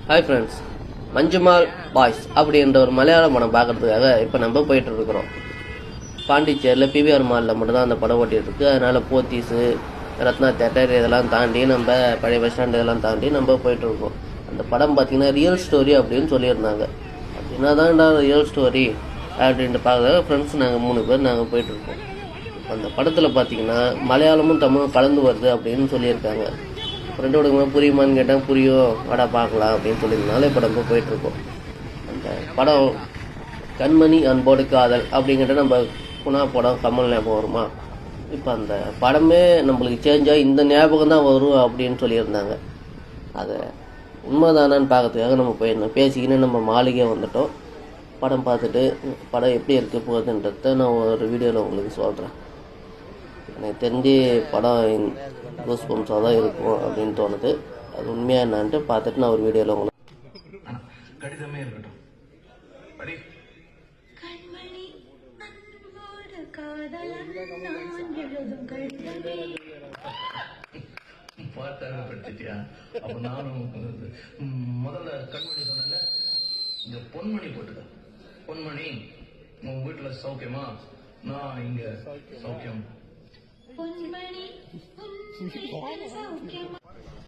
Hi friends, Manjummel boys அப்படின்ற ஒரு மலையாள படம் பார்க்கறதுக்காக இப்போ நம்ம போயிட்டு இருக்கிறோம். பாண்டிச்சேரியில் பிவிஆர் மாலில் மட்டும்தான் அந்த படம் ஓட்டிகிட்டு இருக்கு. அதனால போத்தீஸு, ரத்னா தேட்டர் இதெல்லாம் தாண்டி நம்ம பழைய பஸ் ஸ்டாண்டு இதெல்லாம் தாண்டி நம்ம போயிட்டு இருக்கோம். அந்த படம் பார்த்தீங்கன்னா ரியல் ஸ்டோரி அப்படின்னு சொல்லியிருந்தாங்க. அப்படின்னா தான்டா ரியல் ஸ்டோரி அப்படின்ட்டு பார்க்குறத ஃப்ரெண்ட்ஸ் நாங்கள் 3 பேர் நாங்கள் போயிட்டுருக்கோம். அந்த படத்தில் பார்த்தீங்கன்னா மலையாளமும் தமிழும் கலந்து வருது அப்படின்னு சொல்லியிருக்காங்க. ஃப்ரெண்டோட புரியுமான்னு கேட்டால் புரியும், வாடா பார்க்கலாம் அப்படின்னு சொல்லியிருந்தாலும் இப்போ நம்ம போயிட்டுருக்கோம். அந்த படம் கண்மணி அன்போடு காதல் அப்படிங்கிட்ட நம்ம புனா படம் கமல் ஞாபகம் வருமா? இப்போ அந்த படமே நம்மளுக்கு சேஞ்சாக இந்த ஞாபகம் தான் வரும் அப்படின்னு சொல்லியிருந்தாங்க. அதை உண்மைதானான்னு பார்க்கறதுக்காக நம்ம போயிருந்தோம். பேசிக்கின்னு நம்ம மாளிகை வந்துட்டோம். படம் பார்த்துட்டு படம் எப்படி இருக்க போகுதுன்றத நான் ஒரு வீடியோவில் உங்களுக்கு சொல்கிறேன். எனக்கு தெரிஞ்சு படம் கூஸ் பம்ஸாக தான் இருக்கும் அப்படின்னு தோணுது. அது உண்மையாக என்னான்ட்டு பார்த்துட்டு நான் ஒரு வீடியோவில் உங்களுக்கு கடிதமே இருக்கட்டும். பாட்டாகப்படுத்திட்டியா? அப்ப நானும் முதல்ல கண்மணி சொன்ன இங்க பொன்மணி போட்டுக்க. பொன்மணி, உன் வீட்டுல சௌக்கியமா? நான் இங்க சௌக்கியம். பொன்மணி சௌக்கியமா?